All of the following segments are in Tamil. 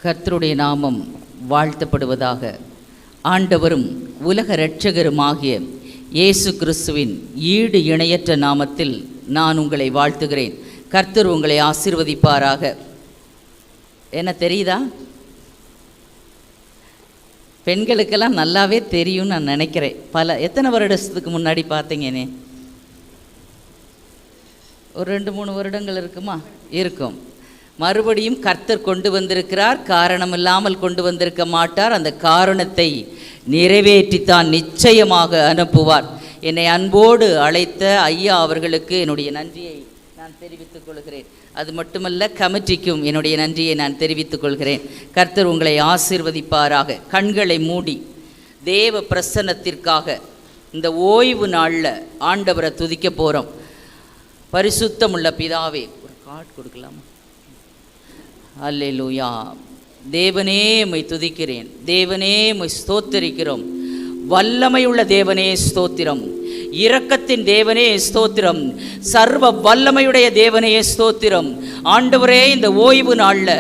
கர்த்தருடைய நாமம் வாழ்த்தப்படுவதாக. ஆண்டவரும் உலக இரட்சகருமாகிய இயேசு கிறிஸ்துவின் ஈடு இணையற்ற நாமத்தில் நான் உங்களை வாழ்த்துகிறேன். கர்த்தர் உங்களை ஆசீர்வதிப்பாராக. என்ன தெரியுதா? பெண்களுக்கெல்லாம் நல்லாவே தெரியும்னு நான் நினைக்கிறேன். எத்தனை வருடத்துக்கு முன்னாடி பார்த்தீங்கன்னே? ஒரு 2-3 வருடங்கள் இருக்குமா? இருக்கும். மறுபடியும் கர்த்தர் கொண்டு வந்திருக்கிறார். காரணமில்லாமல் கொண்டு வந்திருக்க மாட்டார். அந்த காரணத்தை நிறைவேற்றித்தான் நிச்சயமாக அனுப்புவார். என்னை அன்போடு அழைத்த ஐயா அவர்களுக்கு என்னுடைய நன்றியை நான் தெரிவித்துக் கொள்கிறேன். அது மட்டுமல்ல, கமிட்டிக்கும் என்னுடைய நன்றியை நான் தெரிவித்துக் கொள்கிறேன். கர்த்தர் உங்களை ஆசீர்வதிப்பாராக. கண்களை மூடி தேவ பிரசன்னத்திற்காக இந்த ஓய்வு நாளில் ஆண்டவரை துதிக்க போகிறோம். பரிசுத்தமுள்ள பிதாவே, ஒரு கார்டு கொடுக்கலாமா? அல்லேலூயா. தேவனே உம்மை துதிக்கிறேன். தேவனே உம்மை ஸ்தோத்திரிக்கிறோம். வல்லமையுள்ள தேவனே ஸ்தோத்திரம். இரக்கத்தின் தேவனே ஸ்தோத்திரம். சர்வ வல்லமையுடைய தேவனே ஸ்தோத்திரம். ஆண்டவரே, இந்த ஓய்வு நாளில்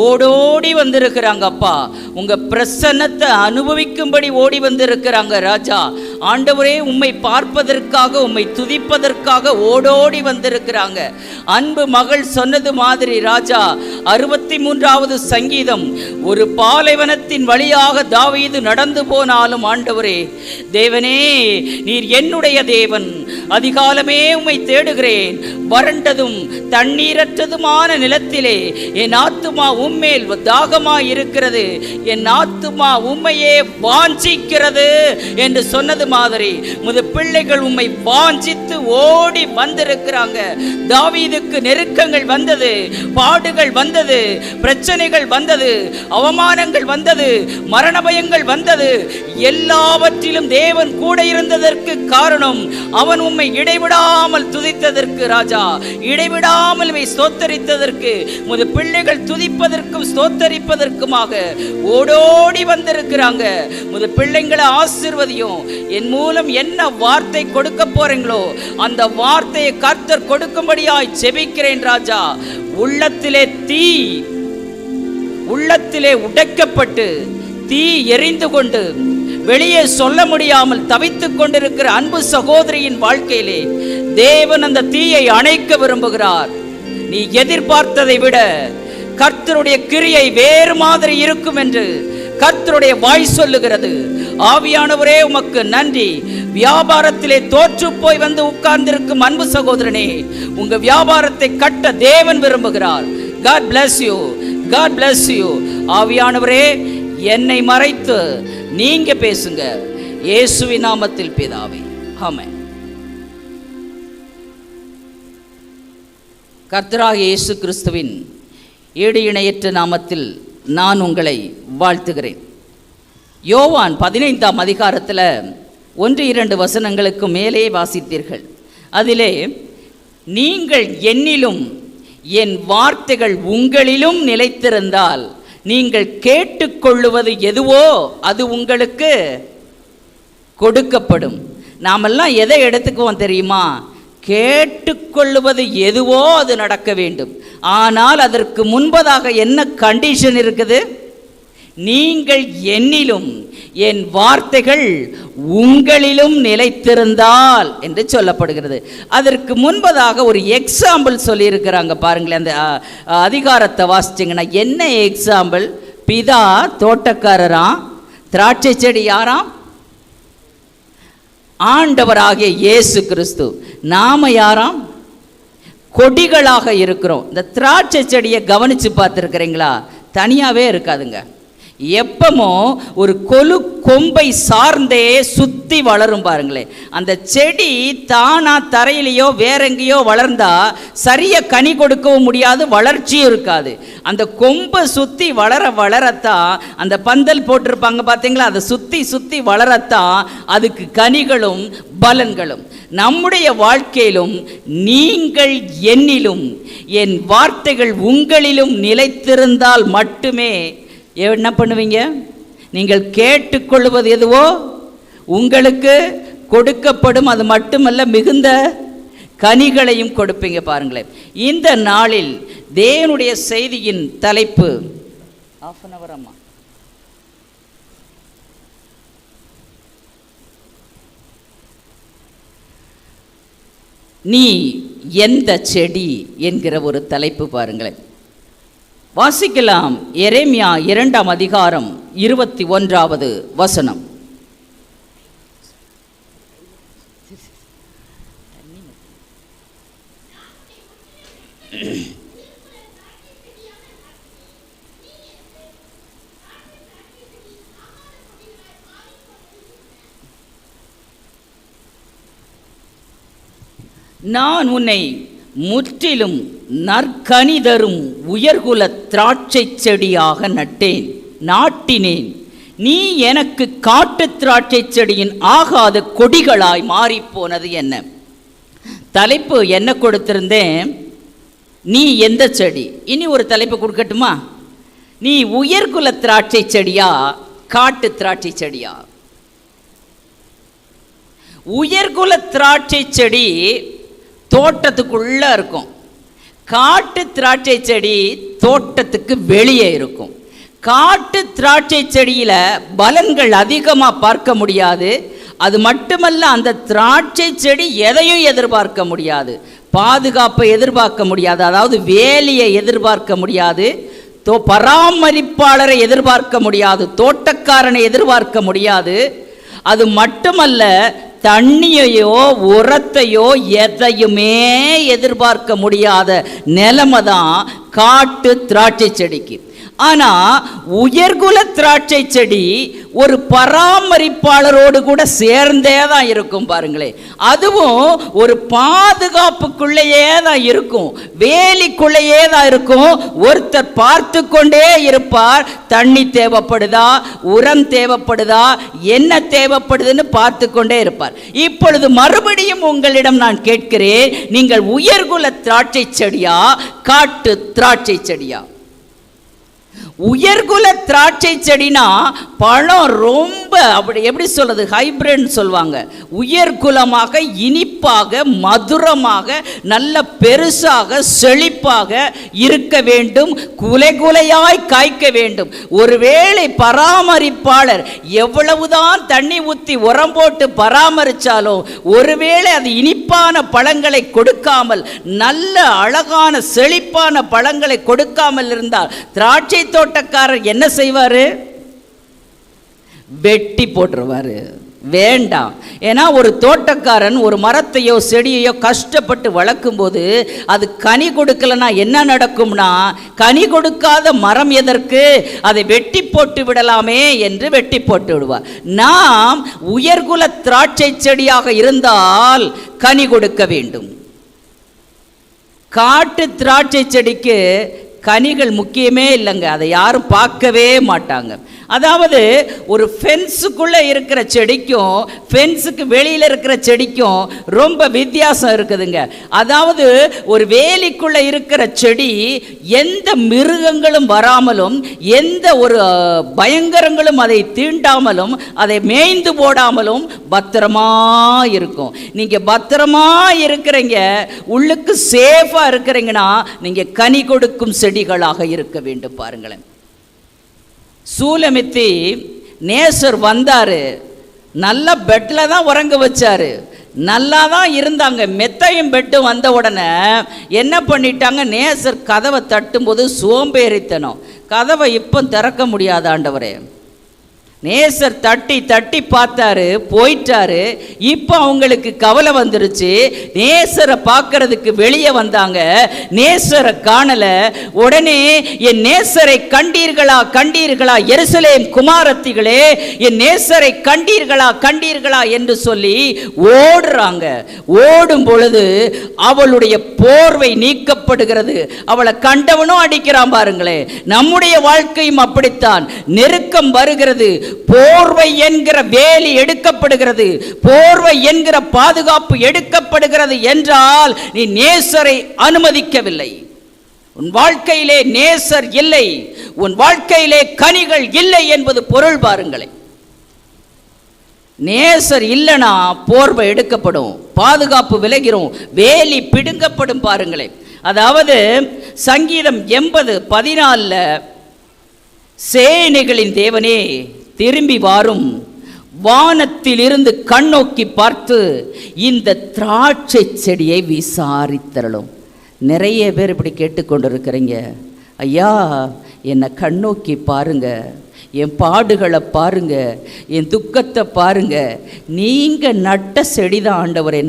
ஓடோடி வந்திருக்கிறாங்க அப்பா. உங்கள் பிரசன்னத்தை அனுபவிக்கும்படி ஓடி வந்திருக்கிறாங்க ராஜா. ஆண்டவரே, உம்மை பார்ப்பதற்காக, உம்மை துதிப்பதற்காக ஓடோடி வந்திருக்கிறாங்க. அன்பு மகள் சொன்னது மாதிரி ராஜா, 63வது சங்கீதம், ஒரு பாலைவனத்தின் வழியாக தாவீது நடந்து போனாலும் ஆண்டவரே தேவனே, நீர் என்னுடைய தேவன். அதிகாலமே உம்மை தேடுகிறேன். வறண்டதும் தண்ணீரற்றதுமான நிலத்திலே என் ஆத்துமா உம்மேல் தாகமாய் இருக்கிறது. என் ஆத்துமா உம்மையே வாஞ்சிக்கிறது என்று சொன்னது மாதிரி முது பிள்ளைகள் உம்மை வாஞ்சித்து ஓடி வந்திருக்கிறாங்க. தாவீதுக்கு நெருக்கங்கள் வந்தது, பாடுகள் வந்தது, பிரச்சனைகள் வந்தது, அவமானங்கள் வந்தது, மரண பயங்கள் வந்தது. எல்லாவற்றிலும் தேவன் கூட இருந்ததற்கு காரணம் அவன் உம்மை இடைவிடாமல் துதித்ததற்கு ராஜா, இடைவிடாமல் ஸ்தோத்தரித்ததற்கு, முது பிள்ளைகள் துதிப்பதற்கும் ஸ்தோத்தரிப்பதற்குமாக ஓடோடி வந்திருக்கிறாங்க. முது பிள்ளைங்களை ஆசீர்வதியும். என் மூலம் என்ன வார்த்தை கொடுக்க போறீங்களோ அந்த வார்த்தையை கர்த்தர் கொடுக்கும்படியாய் ஜெபிக்கிறேன் ராஜா. உள்ளத்திலே உடைக்கப்பட்டு தீ எரிந்து கொண்டு வெளியே சொல்ல முடியாமல் தவித்துக் கொண்டிருக்கிற அன்பு சகோதரியின் வாழ்க்கையிலே தேவன் அந்த தீயை அணைக்க விரும்புகிறார். நீ எதிர்பார்த்ததை விட கர்த்தருடைய கிரியை வேறு மாதிரி இருக்கும் என்று கர்த்தருடைய வாய் சொல்லுகிறது. ஆவியானவரே, உமக்கு நன்றி. வியாபாரத்திலே தோற்று போய் வந்து உட்கார்ந்திருக்கும் அன்பு சகோதரனே, உங்க வியாபாரத்தை கட்ட தேவன் விரும்புகிறார். God bless you. God bless you. ஆவியானவரே, என்னை மறைத்து நீங்க பேசுங்க. இயேசுவின் நாமத்தில் பிதாவே, ஆமென். கர்த்தராகிய இயேசு கிறிஸ்துவின் ஈடு இணையற்ற நாமத்தில் நான் உங்களை வாழ்த்துகிறேன். யோவான் 15ஆம் அதிகாரத்தில் 1-2 வசனங்களுக்கு மேலே வாசித்தீர்கள். அதிலே, நீங்கள் என்னிலும் என் வார்த்தைகள் உங்களிலும் நிலைத்திருந்தால் நீங்கள் கேட்டுக்கொள்ளுவது எதுவோ அது உங்களுக்கு கொடுக்கப்படும். நாமெல்லாம் எதை எடுத்துக்குவோம் தெரியுமா? கேட்டுக்கொள்ளுவது எதுவோ அது நடக்க வேண்டும். ஆனால் அதற்கு முன்பதாக என்ன கண்டிஷன் இருக்குது? நீங்கள் என்னிலும் என் வார்த்தைகள் உங்களிலும் நிலைத்திருந்தால் என்று சொல்லப்படுகிறது. அதற்கு முன்பதாக ஒரு எக்ஸாம்பிள் சொல்லியிருக்கிறாங்க. பாருங்களேன், அந்த அதிகாரத்தை வாசிச்சிங்கன்னா என்ன எக்ஸாம்பிள்? பிதா தோட்டக்காரராம், திராட்சை செடி யாராம்? ஆண்டவராகிய இயேசு கிறிஸ்து. நாம யாராம்? கொடிகளாக இருக்கிறோம். இந்த திராட்சை செடியை கவனித்து பார்த்துருக்கிறீங்களா? தனியாகவே இருக்காதுங்க. எப்பமோ ஒரு கொம்பை சார்ந்தே சுற்றி வளரும். பாருங்களேன், அந்த செடி தானா தரையிலையோ வேற எங்கேயோ வளர்ந்தா சரியாக கனி கொடுக்கவும் முடியாது, வளர்ச்சியும் இருக்காது. அந்த கொம்பை சுற்றி வளரத்தான் அந்த பந்தல் போட்டிருப்பாங்க பார்த்தீங்களா, அதை சுற்றி வளரத்தான் அதுக்கு கனிகளும் பலன்களும். நம்முடைய வாழ்க்கையிலும் நீங்கள் என்னிலும் என் வார்த்தைகள் உங்களிலும் நிலைத்திருந்தால் மட்டுமே என்ன பண்ணுவீங்க? நீங்கள் கேட்டுக்கொள்வது எதுவோ உங்களுக்கு கொடுக்கப்படும். அது மட்டுமல்ல, மிகுந்த கனிகளையும் கொடுப்பீங்க. பாருங்களேன், இந்த நாளில் தேவனுடைய செய்தியின் தலைப்பு ½ அம்மா. நீ எந்த செடி என்கிற ஒரு தலைப்பு பாருங்களேன். வாசிக்கலாம். எரேமியா 2ஆம் அதிகாரம் 21வது வசனம். நான் உன்னை முற்றிலும் நற்கனி தரும் உயர்குல திராட்சை செடியாக நாட்டினேன். நீ எனக்கு காட்டு திராட்சை செடியின் ஆகாத கொடிகளாய் மாறிப்போனது என்ன? தலைப்பு என்ன கொடுத்திருந்தேன்? நீ எந்த செடி? இனி ஒரு தலைப்பு கொடுக்கட்டுமா? நீ உயர்குல திராட்சை செடியா காட்டு திராட்சை செடியா? உயர்குல திராட்சை செடி தோட்டத்துக்குள்ள இருக்கும். காட்டு திராட்சை செடி தோட்டத்துக்கு வெளியே இருக்கும். காட்டு திராட்சை செடியில் பலன்கள் அதிகமாக பார்க்க முடியாது. அது மட்டுமல்ல, அந்த திராட்சை செடி எதையும் எதிர்பார்க்க முடியாது. பாதுகாப்பை எதிர்பார்க்க முடியாது, அதாவது வேலியை எதிர்பார்க்க முடியாது, பராமரிப்பாளரை எதிர்பார்க்க முடியாது, தோட்டக்காரனை எதிர்பார்க்க முடியாது. அது மட்டுமல்ல, தண்ணியையோ உரத்தையோ எதையுமே எதிர்பார்க்க முடியாத நிலைமை தான் காட்டு திராட்சை செடிக்கு. ஆனால் உயர்குல திராட்சை செடி ஒரு பராமரிப்பாளரோடு கூட சேர்ந்தே தான் இருக்கும். பாருங்களேன், அதுவும் ஒரு பாதுகாப்புக்குள்ளேயே தான் இருக்கும், வேலிக்குள்ளேயே தான் இருக்கும். ஒருத்தர் பார்த்து கொண்டே இருப்பார். தண்ணி தேவைப்படுதா, உரம் தேவைப்படுதா, என்ன தேவைப்படுதுன்னு பார்த்து கொண்டே இருப்பார். இப்பொழுது மறுபடியும் உங்களிடம் நான் கேட்கிறேன், நீங்கள் உயர்குல திராட்சை செடியா காட்டு திராட்சை செடியா? உயர்குல திராட்சை செடினா பழம் ரொம்ப அப்படி எப்படி சொல்றது, ஹைபிரிட்னு சொல்லுவாங்க. உயர்குலமாக, இனிப்பாக, மதுரமாக, நல்ல பெருசாக, செழிப்பாக இருக்க வேண்டும், குலை குலையாய் காய்க்க வேண்டும். ஒருவேளை பராமரிப்பாளர் எவ்வளவுதான் தண்ணி ஊற்றி உரம் போட்டு பராமரித்தாலும் ஒருவேளை அது இனிப்பான பழங்களை கொடுக்காமல், நல்ல அழகான செழிப்பான பழங்களை கொடுக்காமல் இருந்தால் திராட்சை தோட்டக்காரர் என்ன செய்வாரு? வெட்டி போட்டுருவாரு. வேண்டாம். ஏன்னா ஒரு தோட்டக்காரன் ஒரு மரத்தையோ செடியையோ கஷ்டப்பட்டு வளர்க்கும் போது அது கனி கொடுக்கலன்னா என்ன நடக்கும்னா, கனி கொடுக்காத மரம் எதற்கு, அதை வெட்டி போட்டு விடலாமே என்று வெட்டி போட்டு விடுவார். நாம் உயர்குல திராட்சை செடியாக இருந்தால் கனி கொடுக்க வேண்டும். காட்டு திராட்சை செடிக்கு கனிகள் முக்கியமே இல்லைங்க, அதை யாரும் பார்க்கவே மாட்டாங்க. அதாவது ஒரு ஃபென்ஸுக்குள்ளே இருக்கிற செடிக்கும் ஃபென்ஸுக்கு வெளியில் இருக்கிற செடிக்கும் ரொம்ப வித்தியாசம் இருக்குதுங்க. அதாவது ஒரு வேலிக்குள்ளே இருக்கிற செடி எந்த மிருகங்களும் வராமலும், எந்த ஒரு பயங்கரங்களும் அதை தீண்டாமலும், அதை மேய்ந்து போடாமலும் பத்திரமா இருக்கும். நீங்கள் பத்திரமா இருக்கிறீங்க, உள்ளுக்கு சேஃபாக இருக்கிறீங்கன்னா நீங்கள் கனி கொடுக்கும் செடிகளாக இருக்க வேண்டும். பாருங்களேன், சூலமித்தி நேசர் வந்தார், நல்ல பெட்டில் தான் உறங்க வச்சார், நல்லா தான் இருந்தாங்க. மெத்தையும் பெட்டும் வந்த உடனே என்ன பண்ணிட்டாங்க, நேசர் கதவை தட்டும்போது சோம்பேறித்தனம், கதவை இப்போ திறக்க முடியாத ஆண்டவரே. நேசர் தட்டி தட்டி பார்த்தாரு, போயிட்டாரு. இப்போ அவங்களுக்கு கவலை வந்துருச்சு. நேசரை பார்க்கறதுக்கு வெளியே வந்தாங்க, நேசரை காணல. உடனே என் நேசரை கண்டீர்களா கண்டீர்களா, எருசலேம் குமாரத்திகளே, என் நேசரை கண்டீர்களா கண்டீர்களா என்று சொல்லி ஓடுறாங்க. ஓடும் பொழுது அவளுடைய போர்வை நீக்கப்படுகிறது. அவளை கண்டவனும் அடிக்கிறான். பாருங்களே, நம்முடைய வாழ்க்கையும் அப்படித்தான். நெருக்கம் வருகிறது, போர்வை என்கிற வேலி எடுக்கப்படுகிறது, போர்வை என்கிற பாதுகாப்பு எடுக்கப்படுகிறது என்றால் நீ நேசரை அனுமதிக்கவில்லை. உன் வாழ்க்கையிலே நேசர் இல்லை, உன் வாழ்க்கையிலே கனிகள் இல்லை என்பது பொருள். பாருங்களேன், நேசர் இல்லைனா போர்வை எடுக்கப்படும், பாதுகாப்பு விலகிறோம், வேலி பிடுங்கப்படும். பாருங்களேன், அதாவது சங்கீதம் 80:14 சேனைகளின் தேவனே திரும்பி வாரும், வானத்திலிருந்து கண்ணோக்கி பார்த்து இந்த திராட்சை செடியை விசாரித்தரலும். நிறைய பேர் இப்படி கேட்டுக்கொண்டிருக்கிறீங்க, ஐயா என்னை கண்ணோக்கி பாருங்க, என் பாடுகளை பாருங்க, என் துக்கத்தை பாருங்க. நீங்கள் நட்ட செடி தான் ஆண்டவரே,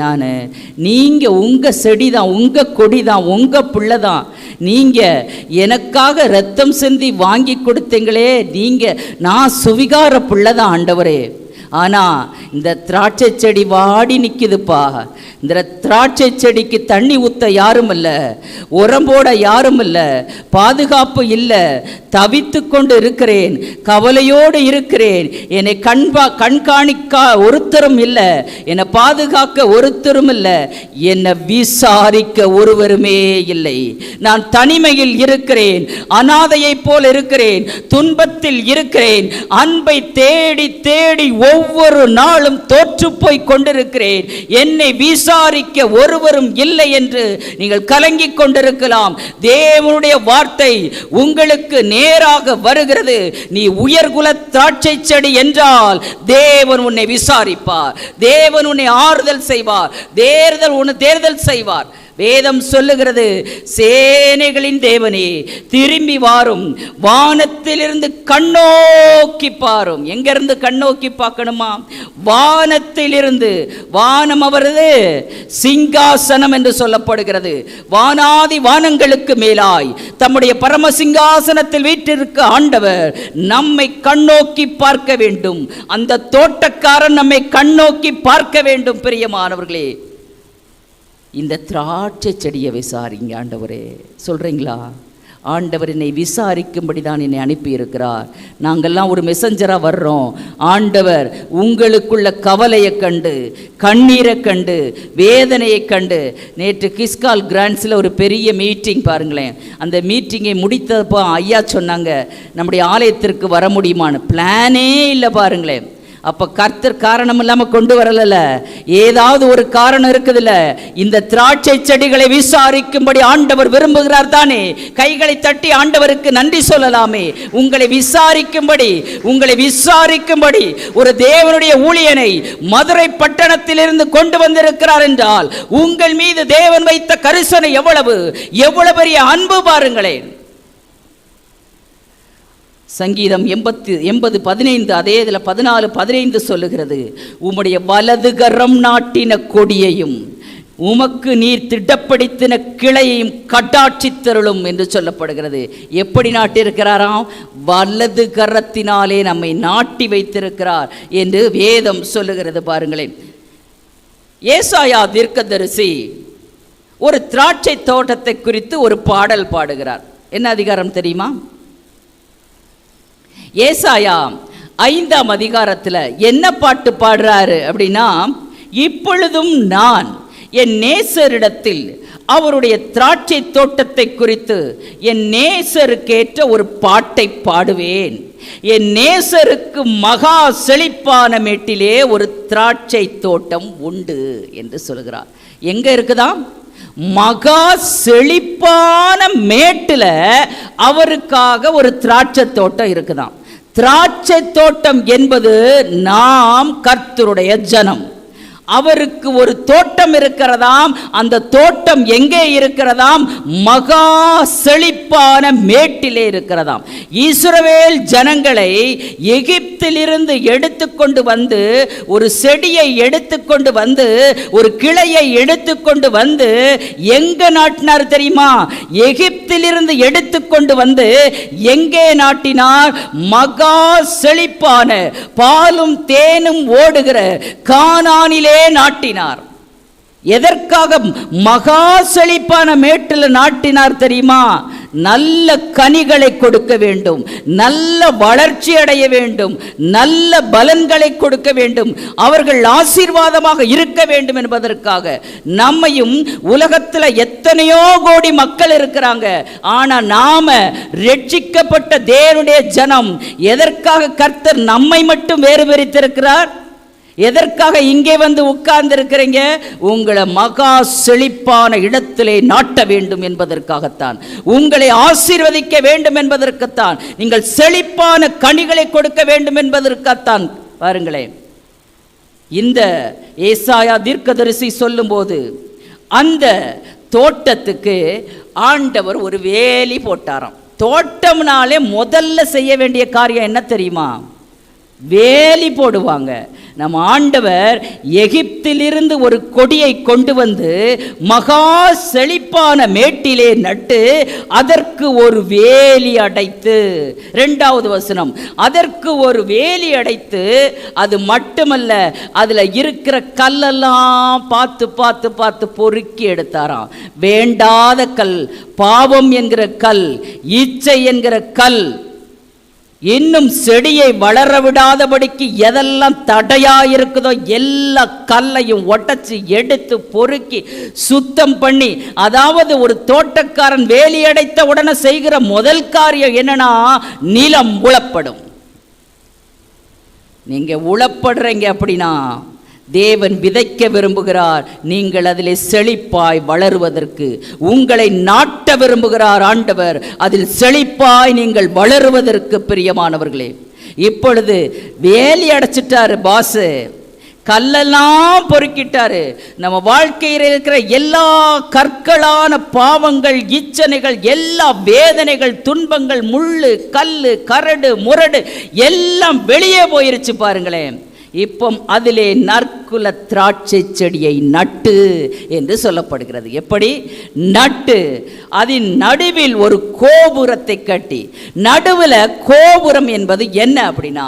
நீங்கள் உங்கள் செடி தான், உங்கள் கொடி தான், உங்கள் பிள்ளை தான். நீங்கள் எனக்காக ரத்தம் சிந்தி வாங்கி கொடுத்தீங்களே, நான் சுவிகார பிள்ளை தான் ஆண்டவரே. ஆனால் இந்த திராட்சை செடி வாடி நிற்குதுப்பா. இந்த திராட்சை செடிக்கு தண்ணி ஊற்ற யாரும் இல்லை, உரம் போட யாரும் இல்லை, பாதுகாப்பு இல்லை, தவித்து கொண்டு இருக்கிறேன், கவலையோடு இருக்கிறேன். என்னை கண்காணிக்க ஒருத்தரும் இல்லை, என்னை பாதுகாக்க ஒருத்தரும் இல்லை, என்னை விசாரிக்க ஒருவருமே இல்லை. நான் தனிமையில் இருக்கிறேன், அனாதையைப் போல் இருக்கிறேன், துன்பத்தில் இருக்கிறேன், அன்பை தேடி தேடி ஒவ்வொரு நாளும் தோற்று போய் கொண்டிருக்கிறேன், என்னை விசாரிக்க ஒருவரும் இல்லை என்று நீங்கள் கலங்கிக் கொண்டிருக்கலாம். தேவனுடைய வார்த்தை உங்களுக்கு நேராக வருகிறது. நீ உயர்குல திராட்சை செடி என்றால் தேவன் உன்னை விசாரிப்பார், தேவன் உன்னை ஆறுதல் செய்வார், தேர்தல் செய்வார். வேதம் சொல்லுகிறது, சேனைகளின் தேவனே திரும்பி வாரும், வானத்திலிருந்து கண்ணோக்கி பாரும். எங்கிருந்து கண்ணோக்கி பார்க்கணுமா? வானத்திலிருந்து. வானம் அவரது சிங்காசனம் என்று சொல்லப்படுகிறது. வானாதி வானங்களுக்கு மேலாய் தம்முடைய பரம சிங்காசனத்தில் வீற்றிருக்க ஆண்டவர் நம்மை கண்ணோக்கி பார்க்க வேண்டும். அந்த தோட்டக்காரன் நம்மை கண்ணோக்கி பார்க்க வேண்டும். பிரியமானவர்களே, இந்த திராட்சை செடியை விசாரிங்க ஆண்டவரே. சொல்கிறீங்களா? ஆண்டவர் என்னை விசாரிக்கும்படி தான் என்னை அனுப்பியிருக்கிறார். நாங்கள்லாம் ஒரு மெசஞ்சராக வர்றோம். ஆண்டவர் உங்களுக்குள்ள கவலையை கண்டு, கண்ணீரை கண்டு, வேதனையை கண்டு. நேற்று கிஸ்கால் கிராண்ட்ஸில் ஒரு பெரிய மீட்டிங் பாருங்களேன். அந்த மீட்டிங்கை முடித்தப்போ ஐயா சொன்னாங்க, நம்முடைய ஆலயத்திற்கு வர முடியுமான்னு. பிளானே இல்லை பாருங்களேன். அப்போ கர்த்தர் காரணம் இல்லாமல் கொண்டு வரல, ஏதாவது ஒரு காரணம் இருக்குதுல்ல. இந்த திராட்சை செடிகளை விசாரிக்கும்படி ஆண்டவர் விரும்புகிறார் தானே. கைகளை தட்டி ஆண்டவருக்கு நன்றி சொல்லலாமே. உங்களை விசாரிக்கும்படி ஒரு தேவனுடைய ஊழியனை மதுரை பட்டணத்திலிருந்து கொண்டு வந்திருக்கிறார் என்றால் உங்கள் மீது தேவன் வைத்த கரிசனை எவ்வளவு பெரிய அன்பு பாருங்களேன். சங்கீதம் 80:15 அதே இதில் 14:15 சொல்லுகிறது, உம்முடைய வலது கரம் நாட்டின கொடியையும் உமக்கு நீர் திட்டப்படுத்தின கிளையையும் கட்டாட்சித்தருளும் என்று சொல்லப்படுகிறது. எப்படி நாட்டியிருக்கிறாராம்? வலது கரத்தினாலே நம்மை நாட்டி வைத்திருக்கிறார் என்று வேதம் சொல்லுகிறது. பாருங்களேன், ஏசாயா தீர்க்கதரிசி ஒரு திராட்சை தோட்டத்தை குறித்து ஒரு பாடல் பாடுகிறார். என்ன அதிகாரம் தெரியுமா? ஏசாயா 5ஆம் அதிகாரத்தில் என்ன பாட்டு பாடுறாரு அப்படின்னா, இப்பொழுதும் நான் என் நேசரிடத்தில் அவருடைய திராட்சை தோட்டத்தை குறித்து என் நேசருக்கேற்ற ஒரு பாட்டை பாடுவேன். என் நேசருக்கு மகா செழிப்பான மேட்டிலே ஒரு திராட்சை தோட்டம் உண்டு என்று சொல்கிறார். எங்க இருக்குதாம்? மகா செழிப்பான மேட்டுல அவருக்காக ஒரு திராட்சை தோட்டம் இருக்குதாம். திராட்சை தோட்டம் என்பது நாம் கர்த்தருடைய ஜனம். அவருக்கு ஒரு தோட்டம் இருக்கிறதாம். அந்த தோட்டம் எங்கே இருக்கிறதாம்? மகா செழிப்பான மேட்டிலே இருக்கிறதாம். இஸ்ரவேல் ஜனங்களை எகிப்திலிருந்து எடுத்துக்கொண்டு வந்து, ஒரு செடியை எடுத்துக்கொண்டு வந்து, ஒரு கிளையை எடுத்துக்கொண்டு வந்து எங்க நாட்டினார் தெரியுமா? எகிப்திலிருந்து எடுத்துக்கொண்டு வந்து எங்கே நாட்டினார்? மகா செழிப்பான பாலும் தேனும் ஓடுகிற கானானிலே நாட்டினார். எதற்காக மகா செழிப்பான மேட்டில் நாட்டினார் தெரியுமா? நல்ல கனிகளை கொடுக்க வேண்டும், நல்ல வளர்ச்சி அடைய வேண்டும், நல்ல பலன்களை கொடுக்க வேண்டும், அவர்கள் ஆசீர்வாதமாக இருக்க வேண்டும் என்பதற்காக. நம்மையும் உலகத்தில் எத்தனையோ கோடி மக்கள் இருக்கிறாங்க. ஆனால் நாம ரட்சிக்கப்பட்ட தேவனுடைய ஜனம். எதற்காக கர்த்தர் நம்மை மட்டும் வேறு பிரித்திருக்கிறார்? எதற்காக இங்கே வந்து உட்கார்ந்து இருக்கிறீங்க? உங்களை மகா செழிப்பான இடத்திலே நாட்ட வேண்டும் என்பதற்காகத்தான், உங்களை ஆசீர்வதிக்க வேண்டும் என்பதற்குத்தான், நீங்கள் செழிப்பான கனிகளை கொடுக்க வேண்டும் என்பதற்காகத்தான். பாருங்களேன், இந்த ஏசாயா தீர்க்கதரிசி சொல்லும்போது அந்த தோட்டத்துக்கு ஆண்டவர் ஒரு வேலி போட்டாராம். தோட்டம்னாலே முதல்ல செய்ய வேண்டிய காரியம் என்ன தெரியுமா? வேலி போடுவாங்க. நம்ம ஆண்டவர் எகிப்திலிருந்து ஒரு கொடியை கொண்டு வந்து மகா செழிப்பான மேட்டிலே நட்டு அதற்கு ஒரு வேலி அடைத்து, 2வது வசனம், அதற்கு ஒரு வேலி அடைத்து, அது மட்டுமல்ல அதில் இருக்கிற கல்லெல்லாம் பார்த்து பார்த்து பார்த்து பொறுக்கி எடுத்தாராம். வேண்டாத கல், பாவம் என்கிற கல், இச்சை என்கிற கல், இன்னும் செடியை வளர விடாதபடிக்கு எதெல்லாம் தடையா இருக்குதோ எல்லா கல்லையும் உடைச்சு எடுத்து பொறுக்கி சுத்தம் பண்ணி, அதாவது ஒரு தோட்டக்காரன் வேலி அடைத்த உடனே செய்கிற முதல் காரியம் என்னன்னா, நிலம் உழப்படும். நீங்க உழப்படுறீங்க அப்படின்னா தேவன் விதைக்க விரும்புகிறார், நீங்கள் அதிலே செழிப்பாய் வளருவதற்கு. உங்களை நாட்ட விரும்புகிறார் ஆண்டவர், அதில் செழிப்பாய் நீங்கள் வளருவதற்கு. பிரியமானவர்களே, இப்பொழுது வேலி அடைச்சிட்டாரு பாசு, கல்லெல்லாம் பொறுக்கிட்டாரு. நம்ம வாழ்க்கையில் இருக்கிற எல்லா கற்களான பாவங்கள், இச்சனைகள், எல்லா வேதனைகள், துன்பங்கள், முள்ளு, கல்லு, கரடு, முரடு எல்லாம் வெளியே போயிருச்சு. பாருங்களேன், இப்போ அதிலே நற்குல திராட்சை செடியை நட்டு என்று சொல்லப்படுகிறது. எப்படி நட்டு? அதன் நடுவில் ஒரு கோபுரத்தை கட்டி. நடுவில் கோபுரம் என்பது என்ன அப்படின்னா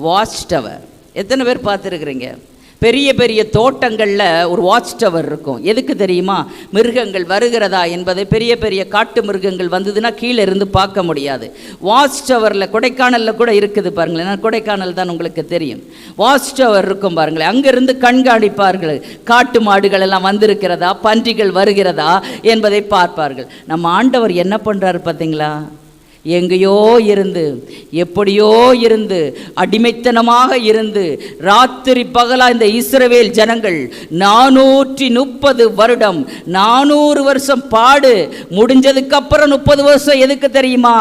வாட்ச் டவர். எத்தனை பேர் பார்த்துருக்குறீங்க? பெரிய பெரிய தோட்டங்களில் ஒரு வாட்ச் டவர் இருக்கும். எதுக்கு தெரியுமா? மிருகங்கள் வருகிறதா என்பதை, பெரிய பெரிய காட்டு மிருகங்கள் வந்ததுன்னா கீழே இருந்து பார்க்க முடியாது. வாட்ச் டவரில் கொடைக்கானலில் கூட இருக்குது பாருங்களேன். நான் கொடைக்கானல் தான், உங்களுக்கு தெரியும். வாட்ச் டவர் இருக்கும் பாருங்களேன். அங்கிருந்து கண்காணிப்பார்கள், காட்டு மாடுகள் எல்லாம் வந்திருக்கிறதா, பன்றிகள் வருகிறதா என்பதை பார்ப்பார்கள். நம்ம ஆண்டவர் என்ன பண்ணுறாரு பார்த்தீங்களா? எங்கேயோ இருந்து, எப்படியோ இருந்து, அடிமைத்தனமாக இருந்து, ராத்திரி பகலா இந்த இஸ்ரவேல் ஜனங்கள் 430 வருடம், 400 வருஷம் பாடு முடிஞ்சதுக்கு அப்புறம் 30 வருஷம் எதுக்கு தெரியுமா?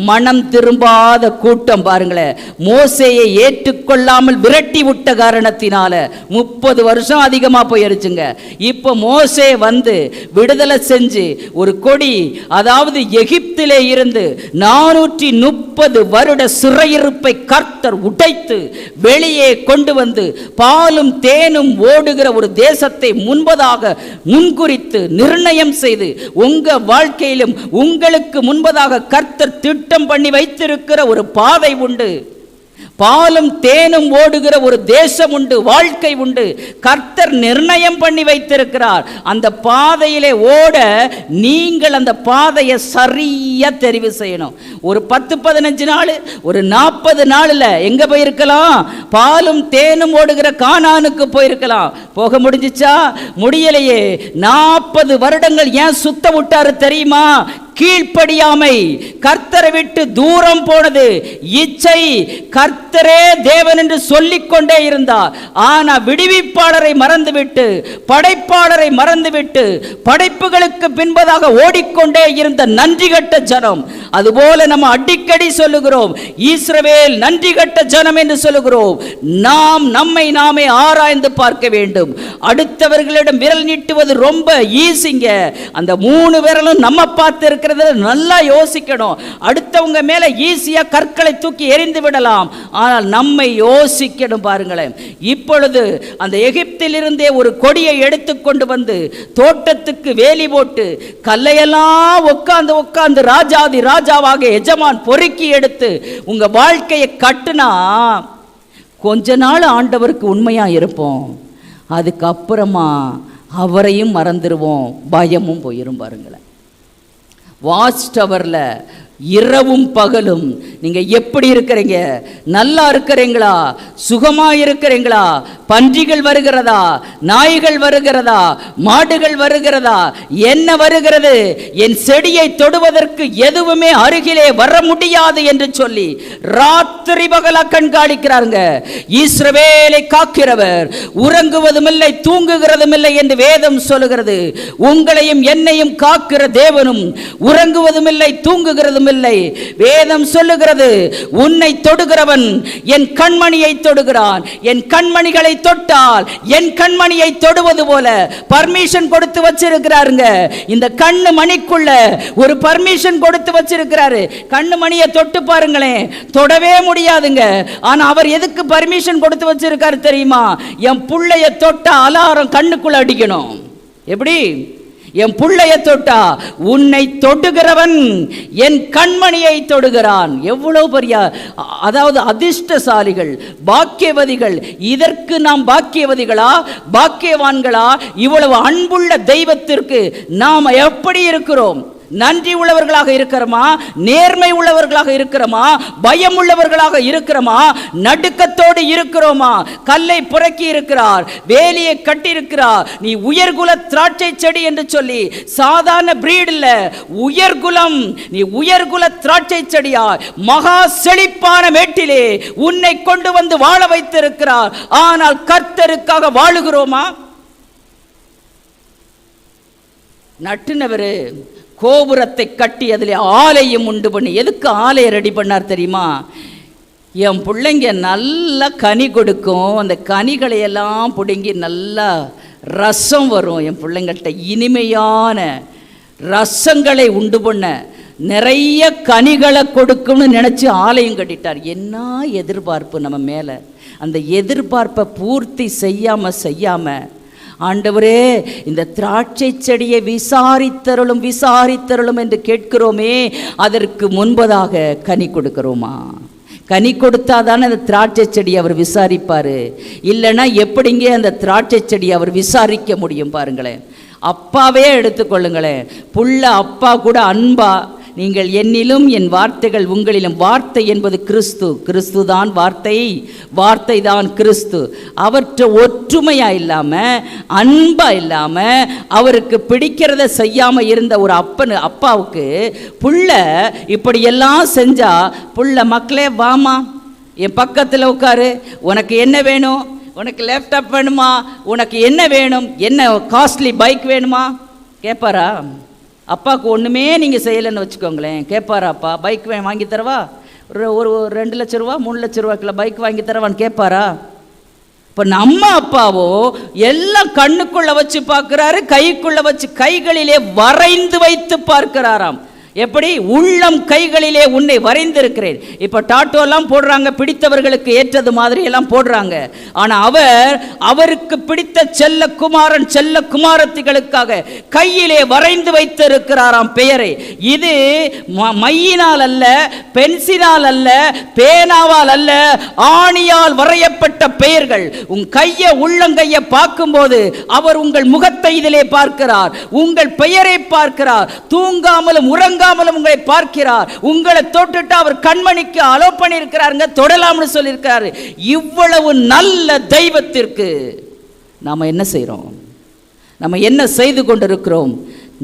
மனம் திரும்பாத கூட்டம். பாருங்களேன், மோசேயை ஏற்றுக்கொள்ளாமல் விரட்டி விட்ட காரணத்தினால 30 வருஷம் அதிகமாக போயிருச்சுங்க. இப்போ மோசே வந்து விடுதலை செஞ்சு ஒரு கொடி, அதாவது எகிப்திலே இருந்து 430 வருட சிறையிருப்பை கர்த்தர் உடைத்து வெளியே கொண்டு வந்து பாலும் தேனும் ஓடுகிற ஒரு தேசத்தை முன்பதாக முன்குறித்து நிர்ணயம் செய்து, உங்க வாழ்க்கையிலும் உங்களுக்கு முன்பதாக கர்த்தர் திட்டம் பண்ணி வைத்திருக்கிற ஒரு பாதை உண்டு. பாலும் தேனும் ஓடுகிற ஒரு தேசம் உண்டு, வாழ்க்கை உண்டு. கர்த்தர் நிர்ணயம் பண்ணி வைத்திருக்கிறார். அந்த பாதையிலே ஓட நீங்கள் அந்த பாதையை சரியா தெரிவு செய்யணும். ஒரு 10-15 நாள், ஒரு 40 நாளில் எங்க போயிருக்கலாம்? பாலும் தேனும் ஓடுகிற கானானுக்கு போயிருக்கலாம். போக முடிஞ்சிச்சா? முடியலையே. 40 வருடங்கள் ஏன் சுத்த விட்டாரு தெரியுமா? கீழ்ப்படியாமை, கர்த்தரை விட்டு தூரம் போனது, இச்சை. கர்த்தரே தேவன் என்று சொல்லிக்கொண்டே இருந்தார். ஆனா விடுவிப்பாளரை மறந்துவிட்டு, படைப்பாளரை மறந்துவிட்டு, படைப்புகளுக்கு பின்பதாக ஓடிக்கொண்டே இருந்த நன்றி கட்ட ஜனம். அதுபோல நம்ம அடிக்கடி சொல்லுகிறோம், இஸ்ரவேல் நன்றி கட்ட ஜனம் என்று சொல்லுகிறோம். நாம் நம்மை நாமே ஆராய்ந்து பார்க்க வேண்டும். அடுத்தவர்களிடம் விரல் நீட்டுவது ரொம்ப ஈஸிங்க. அந்த 3 விரலும் நம்ம பார்த்து நல்லா யோசிக்கணும். அடுத்தவங்க மேல ஈஸியா கற்களை தூக்கி எறிந்து விடலாம், ஆனால் நம்மை யோசிக்கணும். பாருங்களேன், இப்பொழுது அந்த எகிப்தில் இருந்தே ஒரு கொடியை எடுத்துக்கொண்டு வந்து தோட்டத்துக்கு வேலி போட்டு கல்லையெல்லாம் உட்கார்ந்து உட்கார்ந்து ராஜாதி ராஜாவாக எஜமான் பொறுக்கி எடுத்து உங்க வாழ்க்கையை கட்டுனா கொஞ்ச நாள் ஆண்டவருக்கு உண்மையா இருப்போம். அதுக்கப்புறமா அவரையும் மறந்துடுவோம், பயமும் போயிரும். பாருங்களேன், வாட்ச் டவரில் இரவும் பகலும் நீங்க எப்படி இருக்கிறீங்க? நல்லா இருக்கிறீங்களா? சுகமா இருக்கிறீங்களா? பன்றிகள் வருகிறதா? நாய்கள் வருகிறதா? மாடுகள் வருகிறதா? என்ன வருகிறது? என் செடியை தொடுவதற்கு எதுவுமே அருகிலே வர முடியாது என்று சொல்லி ராத்திரி பகலா கண்காணிக்கிறாங்க. இஸ்ரவேலை காக்கிறவர் உறங்குவதும் இல்லை தூங்குகிறதும் இல்லை என்று வேதம் சொல்லுகிறது. உங்களையும் என்னையும் காக்கிற தேவனும் உறங்குவதும் இல்லை தூங்குகிறதும் இல்லை. வேதம் சொல்லுகிறது, உன்னை தொடுகிறவன் என் கண்மணியை தொடுகிறான். என் கண்மணிகளை தொட்டால் என் கண்மணியை தொடுவது போல பர்மிஷன் கொடுத்து வச்சிருக்கிறாருங்க. இந்த கண்ணு மணிக்குள்ள ஒரு பர்மிஷன் கொடுத்து வச்சிருக்கிறாரு. கண்ணு மணியை தொட்டு பாருங்களேன், தொடவே முடியாதுங்க. ஆனா அவர் எதுக்கு பர்மிஷன் கொடுத்து வச்சிருக்காரு தெரியுமா? என் புள்ளைய தொட்டா அலாரம் கண்ணுக்குள்ள அடிக்கணும். எப்படி? என் புள்ளைய தொட்டா உன்னை தொடுகிறவன் என் கண்மணியை தொடுகிறான். எவ்வளவு பெரிய, அதாவது அதிர்ஷ்டசாலிகள், பாக்கியவதிகள். இதற்கு நாம் பாக்கியவதிகளா, பாக்கியவான்களா? இவ்வளவு அன்புள்ள தெய்வத்திற்கு நாம் எப்படி இருக்கிறோம்? நன்றி உள்ளவர்களாக இருக்கிறோமா? நேர்மை உள்ளவர்களாக இருக்கிறோமா? பயம் உள்ளவர்களாக இருக்கிறோமா? நடுக்கத்தோடு இருக்கிறோமா? கல்லை புரக்கி இருக்கிறார், வேலியை கட்டி இருக்கிறார். நீ உயர்குல திராட்சை செடி என்று சொல்லி சாதாரண பிரீட் இல்ல, உயர்குலம். நீ உயர்குல திராட்சை செடியா மகா செழிப்பான மேட்டிலே உன்னை கொண்டு வந்து வாழ வைத்திருக்கிறார். ஆனால் கர்த்தருக்காக வாழுகிறோமா? நட்டுனவரு கோபுரத்தை கட்டி அதில் ஆலயம் உண்டு பண்ணி, எதுக்கு ஆலயம் ரெடி பண்ணார் தெரியுமா? என் பிள்ளைங்க நல்லா கனி கொடுக்கும், அந்த கனிகளை எல்லாம் பிடுங்கி நல்லா ரசம் வரும். என் பிள்ளைங்கள்ட்ட இனிமையான ரசங்களை உண்டு பண்ண நிறைய கனிகளை கொடுக்கும்னு நினச்சி ஆலயம் கட்டிட்டார். என்ன எதிர்பார்ப்பு நம்ம மேலே! அந்த எதிர்பார்ப்பை பூர்த்தி செய்யாமல் ஆண்டவரே இந்த திராட்சை செடியை விசாரித்தருளும் விசாரித்தருளும் என்று கேட்கிறோமே, அதற்கு முன்பதாக கனி கொடுக்கிறோமா? கனி கொடுத்தாதானே அந்த திராட்சை செடி அவர் விசாரிப்பார். இல்லைன்னா எப்படிங்க அந்த திராட்சை செடி அவர் விசாரிக்க முடியும்? பாருங்களேன், அப்பாவே எடுத்துக்கொள்ளுங்களேன். புள்ள அப்பா கூட அன்பா, நீங்கள் என்னிலும் என் வார்த்தைகள் உங்களிலும். வார்த்தை என்பது கிறிஸ்து, கிறிஸ்து தான் வார்த்தை, வார்த்தை தான் கிறிஸ்து. அவற்றை ஒற்றுமையா இல்லாம, அன்பா இல்லாம, அவருக்கு பிடிக்கிறத செய்யாம இருந்த ஒரு அப்பாவுக்கு புள்ள இப்படி எல்லாம் செஞ்சா, புள்ள மக்களே வாமா என் பக்கத்தில் உட்காரு, உனக்கு என்ன வேணும்? உனக்கு லேப்டாப் வேணுமா? உனக்கு என்ன வேணும்? என்ன காஸ்ட்லி பைக் வேணுமா கேட்பாரா? அப்பாவுக்கு ஒன்றுமே நீங்கள் செய்யலைன்னு வச்சுக்கோங்களேன், கேட்பாரா? அப்பா பைக் வாங்கி தரவா? ஒரு 2 லட்ச ரூபா 3 லட்ச ரூபாய்க்குள்ள பைக் வாங்கி தரவான்னு கேட்பாரா? இப்போ நம்ம அப்பாவோ எல்லாம் கண்ணுக்குள்ள வச்சு பார்க்குறாரு, கைக்குள்ள வச்சு கைகளிலே வரைந்து வைத்து பார்க்கிறாராம். எப்படி? உள்ளம் கைகளிலே உன்னை வரைந்திருக்கிறேன். இப்போ டாட்டோலாம் போடுறாங்க, பிடித்தவர்களுக்கு ஏற்றது மாதிரி எல்லாம் போடுறாங்க. ஆனால் அவருக்கு பிடித்த செல்ல குமாரன் செல்ல குமாரத்திகளுக்காக கையிலே வரைந்து வைத்திருக்கிறாராம் பெயரை. இது மையினால் அல்ல, பென்சினால் அல்ல, பேனாவால் அல்ல, ஆணியால் வரையப்பட்ட பெயர்கள். உன் கையை உள்ளங்கையை பார்க்கும்போது அவர் உங்கள் முகத்தை இதிலே பார்க்கிறார், உங்கள் பெயரை பார்க்கிறார். தூங்காமலும் உறங்க உங்களை பார்க்கிறார். உங்களை தொட்டுட்டு அவர் கண்மணிக்கு அலோ பண்ணி இருக்கிறாருங்க, தொடலாம்னு சொல்லியிருக்காரு. இவ்வளவு நல்ல தெய்வத்திற்கு நாம என்ன செய்றோம்? நம்ம என்ன செய்து கொண்டிருக்கிறோம்?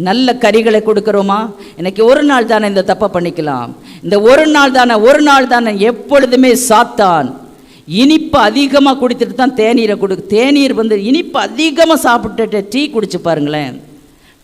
நல்ல கரிகளை கொடுக்கிறோமா? இன்னைக்கு ஒரு நாள் தானே இந்த தப்பை பண்ணிக்கலாம், இந்த ஒரு நாள் தானே. எப்பொழுதுமே சாத்தான் இனிப்பு அதிகமாக குடித்துட்டு தான் தேநீரை தேநீர் இனிப்பு அதிகமாக சாப்பிட்டுட்டு டீ குடிச்சு பாருங்களேன்,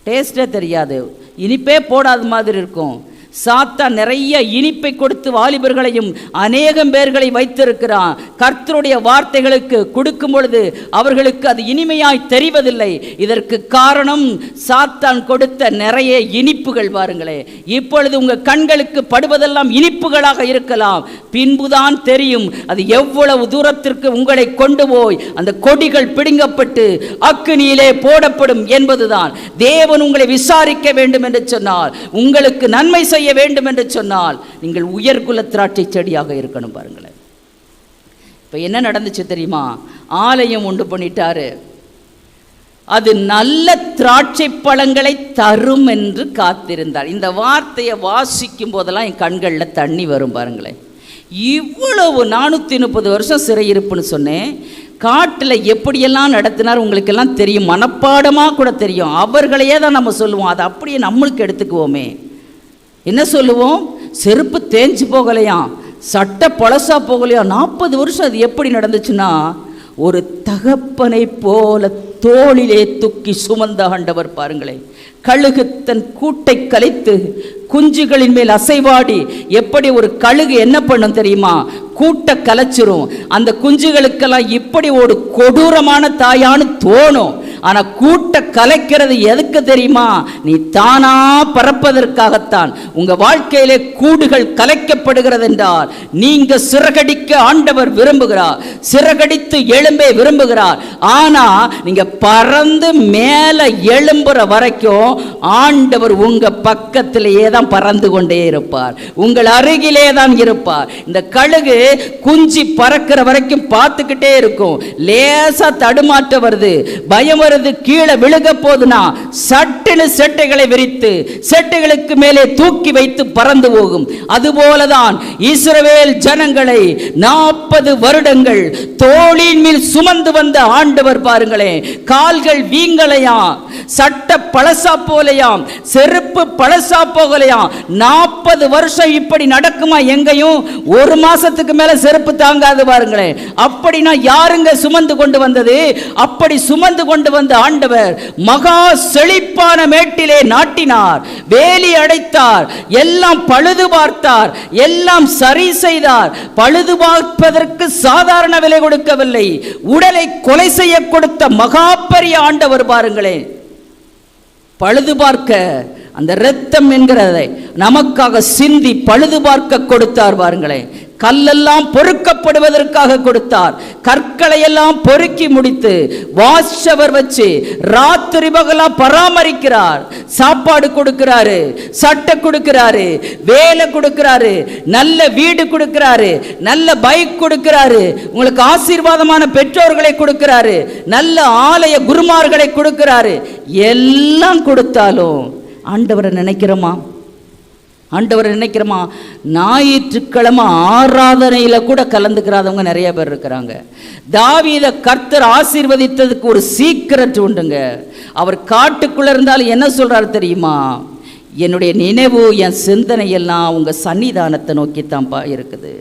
டேஸ்டே தெரியாது, இனிப்பே போடாத மாதிரி இருக்கும். சாத்தான் நிறைய இனிப்பை கொடுத்து வாலிபர்களையும் அநேகம் பேர்களை வைத்திருக்கிறான். கர்த்தருடைய வார்த்தைகளுக்கு கொடுக்கும் பொழுது அவர்களுக்கு அது இனிமையாய் தெரிவதில்லை. இதற்கு காரணம் சாத்தான் கொடுத்த நிறைய இனிப்புகள். பாருங்களே, இப்பொழுது உங்கள் கண்களுக்கு படுவதெல்லாம் இனிப்புகளாக இருக்கலாம், பின்புதான் தெரியும் அது எவ்வளவு தூரத்திற்கு உங்களை கொண்டு போய் அந்த கொடிகள் பிடுங்கப்பட்டு அக்கினியிலே போடப்படும் என்பதுதான். தேவன் உங்களை விசாரிக்க வேண்டும் என்று சொன்னால், உங்களுக்கு நன்மை செய்ய வேண்டும் என்று சொன்னால், நீங்கள் உயர்குல திராட்சை செடியாக இருக்கணும். பாருங்களேன், இப்ப என்ன நடந்துச்சு தெரியுமா? ஆலயம் உண்டு பண்ணிட்டாரு. அது நல்ல திராட்சை பழங்களை தரும் என்று காத்திருந்தார். இந்த வார்த்தையை வாசிக்கும் போதெல்லாம் என் கண்களில் தண்ணி வரும் பாருங்களேன். இவ்வளவு 430 வருஷம் சிறையிருப்புன்னு சொன்னேன். காட்டில் எப்படியெல்லாம் நடத்தினார் உங்களுக்கெல்லாம் தெரியும், மனப்பாடமாக கூட தெரியும். அவர்களையே தான் நம்ம சொல்லுவோம், அதை அப்படியே நம்மளுக்கு எடுத்துக்குவோமே. என்ன சொல்லுவோம்? செருப்பு தேஞ்சு போகலையாம், சட்டை பழசா போகலையா. 40 வருஷம் அது எப்படி நடந்துச்சுன்னா, ஒரு தகப்பனை போல தோளிலே தூக்கி சுமந்த ஆண்டவர் பாருங்களேன். கழுகு தன் கூட்டை கலைத்து குஞ்சுகளின் மேல் அசைவாடி, எப்படி ஒரு கழுகு என்ன பண்ணும் தெரியுமா? கூட்டை கலைச்சிரும். அந்த குஞ்சுகளுக்கெல்லாம் இப்படி ஒரு கொடூரமான தாயான்னு தோணும். ஆனால் கூட்டை கலைக்கிறது எதுக்கு தெரியுமா? நீ தானா பறப்பதற்காகத்தான். உங்கள் வாழ்க்கையிலே கூடுகள் கலைக்கப்படுகிறது என்றால் நீங்க சிறகடிக்க ஆண்டவர் விரும்புகிறார், சிறகடித்து எழும்பே விரும்புகிறார். ஆனால் நீங்க பறந்து மேலே எழும்புற வரைக்கும் ஆண்டவர் உங்க பக்கத்திலேயே தான் பறந்து கொண்டே இருப்பார், உங்கள் அருகிலே தான் இருப்பார். இந்த கழுகு குஞ்சி பறக்கிற வரைக்கும் பார்த்துக்கிட்டே இருக்கும். லேசா தடுமாற்ற வருது, பயம் வருது, கீழே விழுக போதுனா சட்டுன்னு செட்டைகளை விரித்து செட்டைகளுக்கு மேலே தூக்கி வைத்து பறந்து போகும். அதுபோலதான் இஸ்ரவேல் ஜனங்களை 40 வருடங்கள் தோளின் மேல் சுமந்து வந்த ஆண்டவர் பாருங்களேன். கால்கள் வீங்கலையாம், சட்டை பழசா போலையாம், செருப்பு பழசா போகலையாம். 40 வருஷம் இப்படி நடக்குமா? எங்கேயும் ஒரு மாசத்துக்கு மேல செருப்பு தாங்காது பாருங்களேன். அப்படின்னா யாருங்க சுமந்து கொண்டு வந்தது? அப்படி சுமந்து கொண்டு வந்த ஆண்டவர் மகா செழிப்பான மேட்டிலே நாட்டினார், வேலி அடைத்தார், எல்லாம் பழுது பார்த்தார், எல்லாம் சரி செய்தார். பழுது பார்ப்பதற்கு சாதாரண விலை கொடுக்கவில்லை, உடலை கொலை செய்ய கொடுத்த மகா பெரிய ஆண்டவர் பாருங்களேன். பழுது பார்க்க அந்த இரத்தம் என்கிறதை நமக்காக சிந்தி பழுது பார்க்க கொடுத்தார் பாருங்களேன். கல்லெல்லாம் பொறுக்கப்படுவதற்காக கொடுத்தார். கற்களை எல்லாம் பொறுக்கி முடித்து வாசவர் வச்சு ராத்திரி பகலா பராமரிக்கிறார். சாப்பாடு கொடுக்கிறாரு, சட்டை கொடுக்கிறாரு, வேலை கொடுக்கிறாரு, நல்ல வீடு கொடுக்கிறாரு, நல்ல பைக் கொடுக்கிறாரு, உங்களுக்கு ஆசீர்வாதமான பெற்றோர்களை கொடுக்கிறாரு, நல்ல ஆலய குருமார்களை கொடுக்கிறாரு. எல்லாம் கொடுத்தாலும் ஆண்டவரை நினைக்கிறோமா? ஆண்டவரை நினைக்கிறோமா? ஞாயிற்றுக்கிழமை ஆராதனையில கூட கலந்துக்கிறாதவங்க நிறைய பேர் இருக்கிறாங்க. தாவீதை கர்த்தர் ஆசீர்வதித்ததுக்கு ஒரு சீக்கிரட் உண்டுங்க. அவர் காட்டுக்குள்ள இருந்தாலும் என்ன சொல்றாரு தெரியுமா? என்னுடைய நினைவு, என் சிந்தனை எல்லாம் உங்க சன்னிதானத்தை நோக்கித்தான்ப்பா இருக்குது.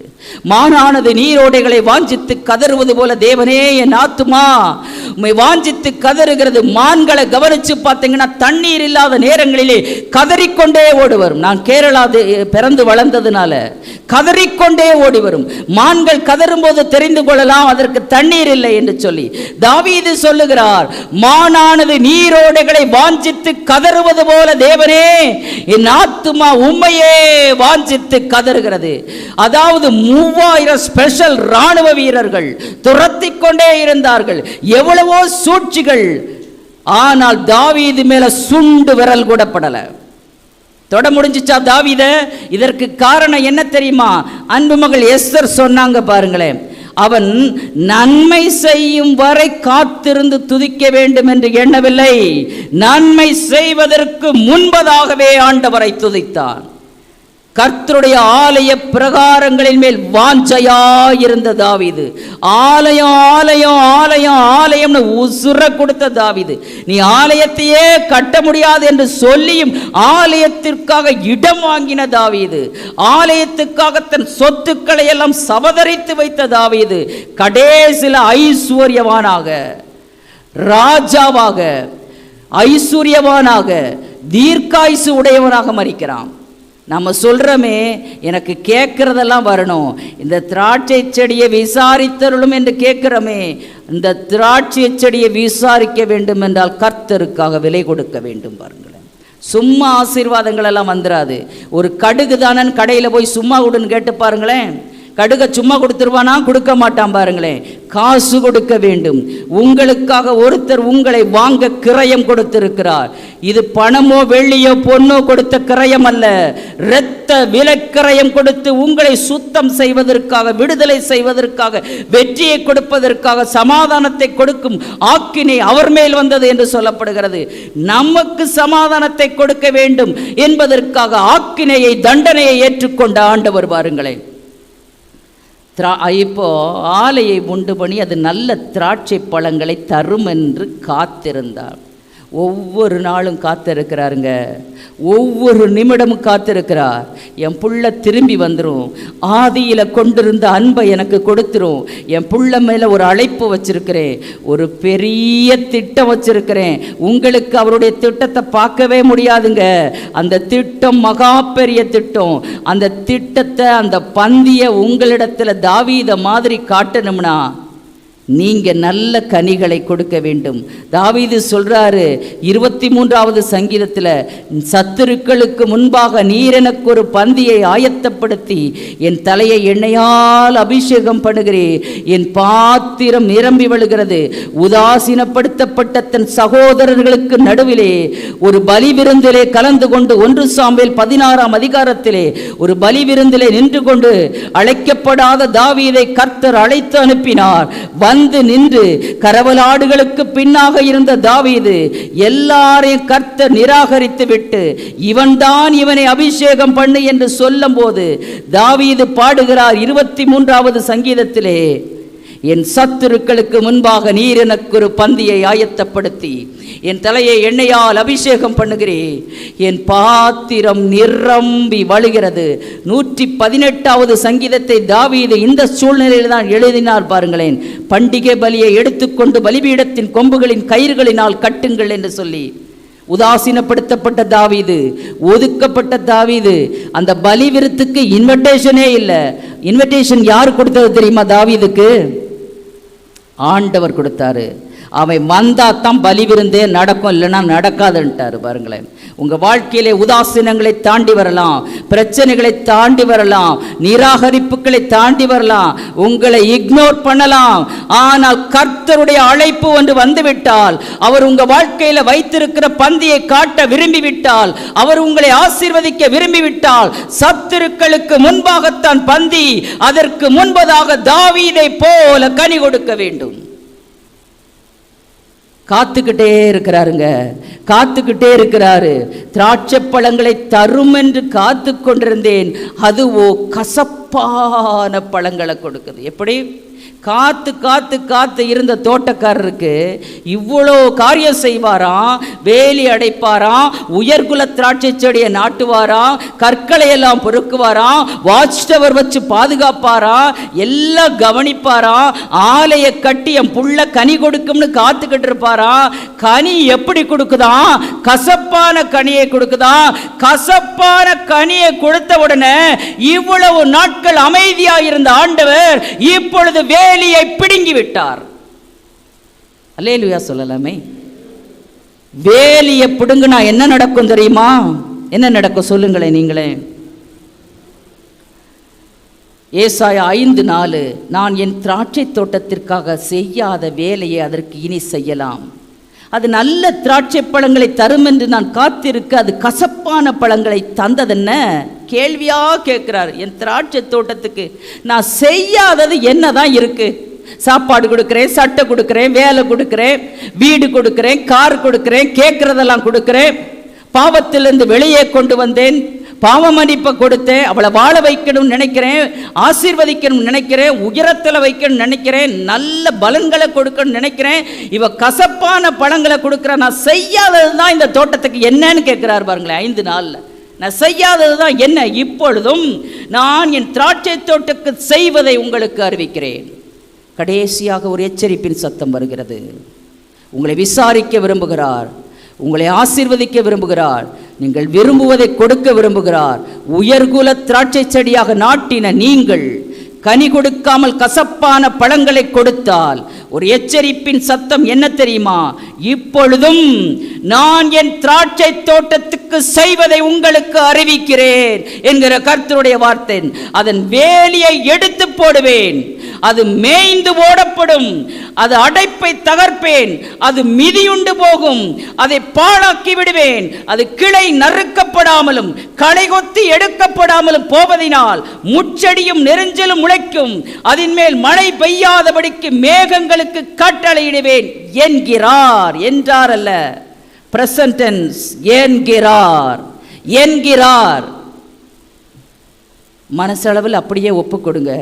மானானது நீரோடைகளை வாஞ்சித்து கதறுவது போல தேவனே என் ஆத்துமா உம்மை வாஞ்சித்து கதறுகிறது. மான்களை கவனிச்சு பார்த்தீங்கன்னா தண்ணீர் இல்லாத நேரங்களிலே கதறிக்கொண்டே ஓடி வரும். நான் கேரளா பிறந்து வளர்ந்ததுனால கதறிக்கொண்டே ஓடி வரும். மான்கள் கதறும் போது தெரிந்து கொள்ளலாம் அதற்கு தண்ணீர் இல்லை என்று சொல்லி. தாவீது சொல்லுகிறார், மானானது நீரோடைகளை வாஞ்சித்து கதறுவது போல தேவனே என் ஆத்துமா உம்மையே வாஞ்சித்து கதறுகிறது. அதாவது 3000 ஸ்பெஷல் ராணுவ வீரர்கள் துரத்தி கொண்டே இருந்தார்கள், எவ்வளவோ சூழ்ச்சிகள். ஆனால் தாவீது மேல சுண்டு விரல் கூட படல. தொட முடிஞ்சிச்சா தாவீத? இதற்கு காரணம் என்ன தெரியுமா? அன்பு மகள் எஸ்தர் சொன்னாங்க பாருங்களேன். அவன் நன்மை செய்யும் வரை காத்திருந்து துதிக்க வேண்டும் என்று எண்ணவில்லை, நன்மை செய்வதற்கு முன்பதாகவே ஆண்டவரை துதித்தான். கர்த்தருடைய ஆலய பிரகாரங்களின் மேல் வாஞ்சையாயிருந்த தாவீது, ஆலயம் ஆலயம் ஆலயம் ஆலயம்னு உசுர கொடுத்த தாவீது, நீ ஆலயத்தையே கட்ட முடியாது என்று சொல்லியும் ஆலயத்திற்காக இடம் வாங்கின தாவீது, ஆலயத்துக்காக தன் சொத்துக்களை எல்லாம் சபதரித்து வைத்த தாவீது, கடைசியில் ஐஸ்வர்யவானாக, ராஜாவாக, ஐஸ்வர்யவானாக, தீர்க்காயுசு உடையவனாக மரிக்கிறான். நம்ம சொல்கிறோமே, எனக்கு கேட்குறதெல்லாம் வரணும், இந்த திராட்சை செடியை விசாரித்தருளும் என்று கேட்குறோமே, இந்த திராட்சை செடியை விசாரிக்க வேண்டும் என்றால் கர்த்தருக்காக விலை கொடுக்க வேண்டும் பாருங்களேன். சும்மா ஆசீர்வாதங்கள் எல்லாம் வந்துடாது. ஒரு கடுகு தானன் கடையில் போய் சும்மா விடுன்னு கேட்டு பாருங்களேன், கடுக சும்மா கொடுத்துருவானா? கொடுக்க மாட்டான் பாருங்களேன். காசு கொடுக்க வேண்டும். உங்களுக்காக ஒருத்தர் உங்களை வாங்க கிரயம் கொடுத்திருக்கிறார். இது பணமோ வெள்ளியோ பொன்னோ கொடுத்த கிரயம் அல்ல, இரத்த விலைக்கிரயம் கொடுத்து உங்களை சுத்தம் செய்வதற்காக, விடுதலை செய்வதற்காக, வெற்றியை கொடுப்பதற்காக, சமாதானத்தை கொடுக்கும் ஆக்கினை அவர் மேல் வந்தது என்று சொல்லப்படுகிறது. நமக்கு சமாதானத்தை கொடுக்க வேண்டும் என்பதற்காக ஆக்கினையை, தண்டனையை ஏற்றுக்கொண்ட ஆண்டவர் பாருங்களேன். இப்போ ஆலையை உண்டு பண்ணி அது நல்ல திராட்சை பழங்களை தரும் என்று காத்திருந்தார். ஒவ்வொரு நாளும் காத்திருக்கிறாருங்க, ஒவ்வொரு நிமிடமும் காத்திருக்கிறார். என் புள்ள திரும்பி வந்துடும், ஆதியில் கொண்டிருந்த அன்பை எனக்கு கொடுத்துரும், என் புள்ள மேலே ஒரு அழைப்பு வச்சிருக்கிறேன், ஒரு பெரிய திட்டம் வச்சிருக்கிறேன். உங்களுக்கு அவருடைய திட்டத்தை பார்க்கவே முடியாதுங்க. அந்த திட்டம் மகா பெரிய திட்டம். அந்த திட்டத்தை, அந்த பந்தியை உங்களிடத்தில் தாவீத மாதிரி காட்டணும்னா நீங்க நல்ல கனிகளை கொடுக்க வேண்டும். தாவீது சொல்றாரு 23வது சங்கீதத்தில், சத்துருக்களுக்கு முன்பாக நீர் எனக்கு ஒரு பந்தியை ஆயத்தப்படுத்தி என் தலையை எண்ணெயால் அபிஷேகம் பண்ணுகிறேன், என் பாத்திரம் நிரம்பி வழுகிறது. உதாசீனப்படுத்தப்பட்ட தன் சகோதரர்களுக்கு நடுவிலே ஒரு பலி விருந்திலே கலந்து கொண்டு 1 சாமுவேல் 16ஆம் அதிகாரத்திலே ஒரு பலி விருந்திலே நின்று கொண்டு அழைக்கப்படாத தாவீதை கர்த்தர் அழைத்து அனுப்பினார். வந்து நின்று கரவலாடுகளுக்கு பின்னாக இருந்த தாவீது எல்லாரையும் கர்த்தர் நிராகரித்து விட்டு இவன்தான் இவனை அபிஷேகம் பண்ணு என்று சொல்லும் போது தாவீது பாடுகிறார் 23வது சங்கீதத்திலே, என் சத்துருக்களுக்கு முன்பாக நீர் எனக்கு ஒரு பந்தியை ஆயத்தப்படுத்தி என் தலையை எண்ணெயால் அபிஷேகம் பண்ணுகிறேன், என் பாத்திரம் நிரம்பி வழிகிறது. 118வது சங்கீதத்தை தாவீது இந்த சூழ்நிலையில் தான் எழுதினார் பாருங்களேன். பண்டிகை பலியை எடுத்துக்கொண்டு பலிபீடத்தின் கொம்புகளின் கயிறுகளினால் கட்டுங்கள் என்று சொல்லி. உதாசீனப்படுத்தப்பட்ட தாவீது, ஒதுக்கப்பட்ட தாவீது, அந்த பலி விருத்துக்கு இன்விடேஷனே இல்லை. இன்விடேஷன் யார் கொடுத்தது தெரியுமா? தாவீதுக்கு ஆண்டவர் கொடுத்தாரு. அவன் வந்தா தான் பலி விருந்தே நடக்கும், இல்லைன்னா நடக்காதுன்ட்டாரு பாருங்களேன். உங்க வாழ்க்கையிலே உதாசீனங்களை தாண்டி வரலாம், பிரச்சனைகளை தாண்டி வரலாம், நிராகரிப்புகளை தாண்டி வரலாம், உங்களை இக்னோர் பண்ணலாம். ஆனால் கர்த்தருடைய அழைப்பு ஒன்று வந்துவிட்டால், அவர் உங்க வாழ்க்கையில வைத்திருக்கிற பந்தியை காட்ட விரும்பிவிட்டால், அவர் உங்களை ஆசீர்வதிக்க விரும்பிவிட்டால், சத்துருக்களுக்கு முன்பாகத்தான் பந்தி, அதற்கு முன்பதாக தாவீதை போல கனி கொடுக்க வேண்டும். காத்துக்கிட்டே இருக்கிறாருங்க, காத்துக்கிட்டே இருக்கிறாரு. திராட்சை பழங்களை தரும் என்று காத்து கொண்டிருந்தேன், அதுவோ கசப்பான பழங்களை கொடுக்குது. எப்படி? காத்து காத்து காத்து இருந்த தோட்டக்காரருக்கு இவ்வளோ காரியம் செய்வாராம், வேலி அடைப்பாராம், உயர்குல திராட்சை செடியை நாட்டுவாராம், கற்களை எல்லாம் பொறுக்குவாராம், வாட்ச் டவர் வச்சு பாதுகாப்பாராம், எல்லாம் கவனிப்பாராம், ஆலையை கட்டி என் புள்ள கனி கொடுக்கும்னு காத்துக்கிட்டு இருப்பாராம். கனி எப்படி கொடுக்குதான்? கசப்பான கனியை கொடுக்குதான். கசப்பான கனியை கொடுத்த உடனே இவ்வளவு நாட்கள் அமைதியாக இருந்த ஆண்டவர் இப்பொழுது வேலியை பிடுங்கி விட்டார். அல்லேலூயா சொல்லலாமே. வேலியை பிடுங்கினா என்ன நடக்கும் தெரியுமா? என்ன நடக்கும் சொல்லுங்களேன் நீங்களே. ஏசாயா 5:4, நான் என் திராட்சை தோட்டத்திற்காக செய்யாத வேலையை அதற்கு இனி செய்யலாம். அது நல்ல திராட்சை பழங்களை தரும் என்று நான் காத்திருக்க அது கசப்பான பழங்களை தந்ததென்ன? கேள்வியா கேட்கிறார். என் திராட்சை தோட்டத்துக்கு நான் செய்யாதது என்னதான் இருக்கு? சாப்பாடு கொடுக்கிறேன், சட்டை கொடுக்கிறேன், வேலை கொடுக்கிறேன், வீடு கொடுக்கிறேன், கார் கொடுக்கிறேன், கேட்கறதெல்லாம் கொடுக்கிறேன், பாவத்திலிருந்து வெளியே கொண்டு வந்தேன், பாவ மன்னிப்பை கொடுத்தேன், அவளை வாழ வைக்கணும்னு நினைக்கிறேன், ஆசீர்வதிக்கணும்னு நினைக்கிறேன், உயரத்தில் வைக்கணும்னு நினைக்கிறேன், நல்ல பலன்களை கொடுக்கணும்னு நினைக்கிறேன். இவ கசப்பான பழங்களை கொடுக்குற. நான் செய்யாதது தான் இந்த தோட்டத்துக்கு என்னன்னு கேட்கிறார் பாருங்களேன். 5 நாளில் நான் செய்யாதது தான் என்ன? இப்பொழுதும் நான் என் திராட்சை தோட்டத்துக்கு செய்வதை உங்களுக்கு அறிவிக்கிறேன். கடைசியாக ஒரு எச்சரிப்பின் சத்தம் வருகிறது. உங்களை விசாரிக்க விரும்புகிறார், உங்களை ஆசீர்வதிக்க விரும்புகிறார், நீங்கள் விரும்புவதை கொடுக்க விரும்புகிறார். உயர்குல திராட்சை செடியாக நாட்டின நீங்கள் கனி கொடுக்காமல் கசப்பான பழங்களை கொடுத்தால் ஒரு எச்சரிப்பின் சத்தம் என்ன தெரியுமா? இப்பொழுதும் நான் என் திராட்சை தோட்டத்துக்கு செய்வதை உங்களுக்கு அறிவிக்கிறேன் என்கிற கர்த்தருடைய வார்த்தை. அதன் வேலியை எடுத்து போடுவேன், அது மேய்ந்து ஓடப்படும், அது அடைப்பை தகர்ப்பேன், அது மிதியுண்டு போகும், அதை பாழாக்கி விடுவேன். அது கிளை நறுக்கப்படாமலும் களை கொத்தி எடுக்கப்படாமலும் போவதினால் முச்செடியும் நெருஞ்சலும் முளைக்கும், அதன் மேல் மழை பெய்யாதபடிக்கு மேகங்களுக்கு கட்டளையிடுவேன் என்கிறார். என்றார் அல்ல, பிரசன்ட் டென்ஸ், என்கிறார். மனசளவில் அப்படியே ஒப்பு கொடுங்க.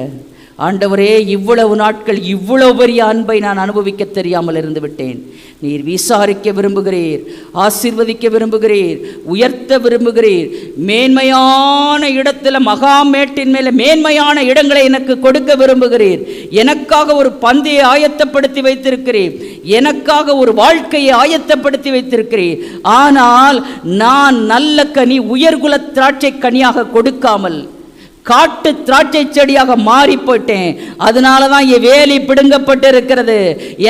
ஆண்டவரே, இவ்வளவு நாட்கள் இவ்வளவு பெரிய அன்பை நான் அனுபவிக்க தெரியாமல் இருந்து விட்டேன். நீர் விசாரிக்க விரும்புகிறீர், ஆசீர்வதிக்க விரும்புகிறீர், உயர்த்த விரும்புகிறீர். மேன்மையான இடத்துல, மகாமேட்டின் மேல மேன்மையான இடங்களை எனக்கு கொடுக்க விரும்புகிறீர். எனக்காக ஒரு பந்தையை ஆயத்தப்படுத்தி வைத்திருக்கிறீர், எனக்காக ஒரு வாழ்க்கையை ஆயத்தப்படுத்தி வைத்திருக்கிறீர். ஆனால் நான் நல்ல கனி, உயர்குல திராட்சை கனியாக கொடுக்காமல் காட்டு திராட்சை செடியாக மாறி போயிட்டேன். அதனால தான் என் வேலி பிடுங்கப்பட்டு இருக்கிறது.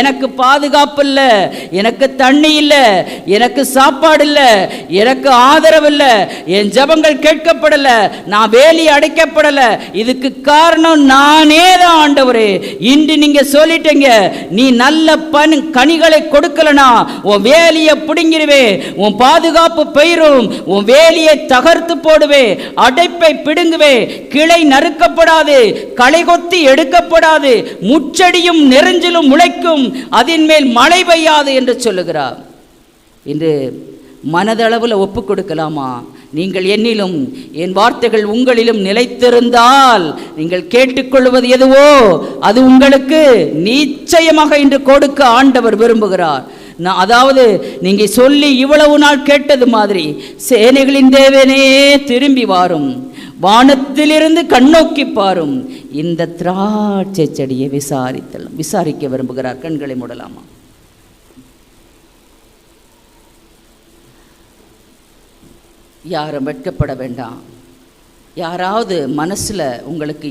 எனக்கு பாதுகாப்பு இல்லை, எனக்கு தண்ணி இல்லை, எனக்கு சாப்பாடு இல்லை, எனக்கு ஆதரவு இல்லை, என் ஜபங்கள் கேட்கப்படலை, நான் வேலி அடைக்கப்படலை. இதுக்கு காரணம் நானே தான் ஆண்டவரே. இன்று நீங்க சொல்லிட்டீங்க, நீ நல்ல கனிகளை கொடுக்கலனா உன் வேலியை பிடுங்கிடுவே, உன் பாதுகாப்பு பெயரும், உன் வேலியை தகர்த்து போடுவே, அடைப்பை பிடுங்குவே, கிளை நறுக்கப்படாது, களை கொத்தி எடுக்கப்படாது, முச்செடியும் நெருஞ்சிலும் முளைக்கும், அதன் மேல் மழை பெய்யாது என்று சொல்லுகிறார். இன்று மனதளவில் ஒப்பு கொடுக்கலாமா? நீங்கள் என்னிலும் என் வார்த்தைகள் உங்களிலும் நிலைத்திருந்தால் நீங்கள் கேட்டுக்கொள்வது எதுவோ அது உங்களுக்கு நிச்சயமாக இன்று கொடுக்க ஆண்டவர் விரும்புகிறார். அதாவது நீங்க சொல்லி இவ்வளவு நாள் கேட்டது மாதிரி சேனைகளின் தேவனே திரும்பி வாரும், வானத்திலிருந்து கண்ணோக்கி பாரும், இந்த திராட்சை செடியை விசாரிக்க விரும்புகிறார். கண்களை மூடலாமா? யாரும் வெட்கப்பட வேண்டாம். யாராவது மனசில் உங்களுக்கு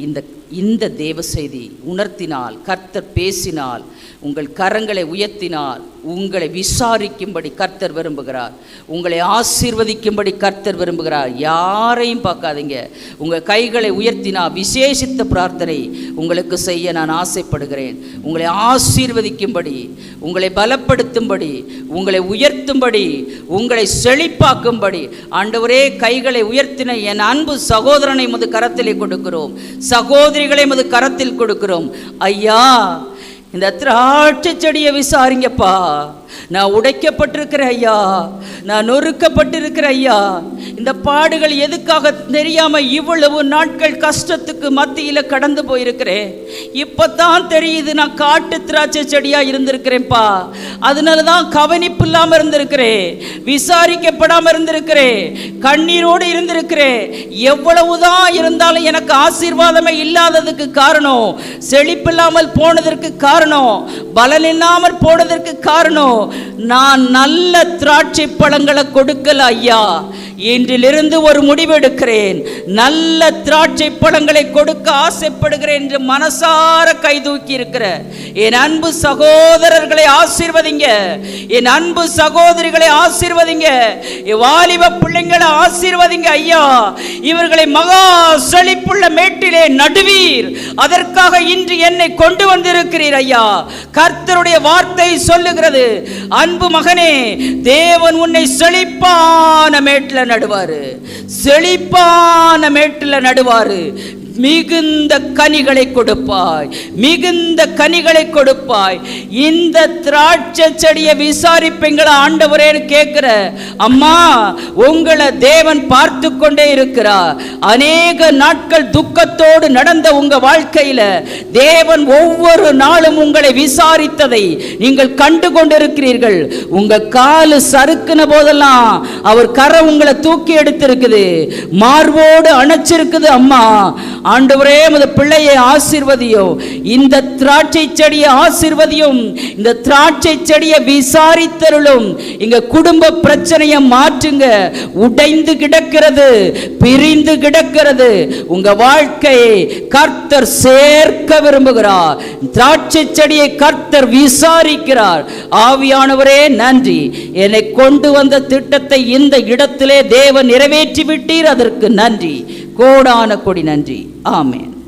இந்த தேவ செய்தி உணர்த்தினால், கர்த்தர் பேசினால், உங்கள் கரங்களை உயர்த்தினால், உங்களை விசாரிக்கும்படி கர்த்தர் விரும்புகிறார், உங்களை ஆசீர்வதிக்கும்படி கர்த்தர் விரும்புகிறார். யாரையும் பார்க்காதீங்க. உங்கள் கைகளை உயர்த்தினா விசேஷித்த பிரார்த்தனை உங்களுக்கு செய்ய நான் ஆசைப்படுகிறேன். உங்களை ஆசீர்வதிக்கும்படி, உங்களை பலப்படுத்தும்படி, உங்களை உயர்த்தும்படி, உங்களை செழிப்பாக்கும்படி. ஆண்டவரே, கைகளை உயர்த்தின என் அன்பு சகோதரனை மது கரத்திலே கொடுக்கிறோம், சகோதரிகளை மது கரத்தில் கொடுக்கிறோம். ஐயா, இந்த திராட்சை செடியை விசாரிங்கப்பா. நான் உடைக்கப்பட்டிருக்கிற ஐயா, நான் நொறுக்கப்பட்டிருக்கிற ஐயா. இந்த பாடுகள் எதுக்காக தெரியாம இவ்வளவு நாட்கள் கஷ்டத்துக்கு மத்தியில் கடந்து போயிருக்கிறேன். இப்பதான் தெரியுது நான் காட்டு திராட்சை செடியா இருந்திருக்கிறேன்ப்பா. அதனால தான் கவனிப்பு இல்லாம இருந்திருக்கிறேன், விசாரிக்கப்படாம இருந்திருக்கிறேன், கண்ணீரோடு இருந்திருக்கிறேன். எவ்வளவுதான் இருந்தாலும் எனக்கு ஆசீர்வாதமே இல்லாததுக்கு காரணம், செழிப்பில்லாமல் போனதற்கு காரணம், பலன் இல்லாமல் போனதற்கு காரணம், நான் நல்ல திராட்சை பழங்களை கொடுக்கல ஐயா. இன்றிலிருந்து ஒரு முடிவெடுக்கிறேன், நல்ல திராட்சை பழங்களை கொடுக்க ஆசைப்படுகிறேன் என்று மனசார கை தூக்கி இருக்கிற என் அன்பு சகோதரர்களை ஆசீர்வதிங்க, என் அன்பு சகோதரிகளை ஆசீர்வதிங்க, வாலிப பிள்ளைங்களை ஆசீர்வதிங்க ஐயா. இவர்களை மகா செழிப்புள்ள மேட்டிலே நடுவீர். அதற்காக இன்று என்னை கொண்டு வந்திருக்கிறீர் ஐயா. கர்த்தருடைய வார்த்தை சொல்லுகிறது, அன்பு மகனே, தேவன் உன்னை செழிப்பான மேட்டில் நடுவாரு, செழிப்பான மேட்டில் நடுவாரு. மிகுந்த கனிகளை கொடுப்பாய், மிகுந்த கனிகளை கொடுப்பாய். இந்த திராட்சை செடியை விசாரிப்பீங்களா ஆண்டவரேன்னு கேட்கிற அம்மா, உங்களை தேவன் பார்த்து கொண்டே இருக்கிறார். அநேக நாட்கள் துக்கத்தோடு நடந்த உங்க வாழ்க்கையில தேவன் ஒவ்வொரு நாளும் உங்களை விசாரித்ததை நீங்கள் கண்டு கொண்டிருக்கிறீர்கள். உங்க காலு சறுக்குன போதெல்லாம் அவர் கரை உங்களை தூக்கி எடுத்திருக்குது, மார்போடு அணைச்சிருக்குது. அம்மா, ஆண்டவரே உமது பிள்ளையை ஆசீர்வதியும், இந்த திராட்சை செடியை ஆசீர்வதியும், இந்த திராட்சை செடியை விசாரித்தருளும். இங்க குடும்ப பிரச்சனையை மாற்றுங்க. உடைந்து கிடக்கிறது, பிரிந்து கிடக்கிறது. உங்க வாழ்க்கையை கர்த்தர் சேர்க்க விரும்புகிறார். திராட்சை செடியை கர்த்தர் விசாரிக்கிறார். ஆவியானவரே நன்றி. என்னை கொண்டு வந்த திட்டத்தை இந்த இடத்திலே தேவன் நிறைவேற்றி விட்டீர். அதற்கு நன்றி, கோடான கொடி நன்றி. ஆமென்.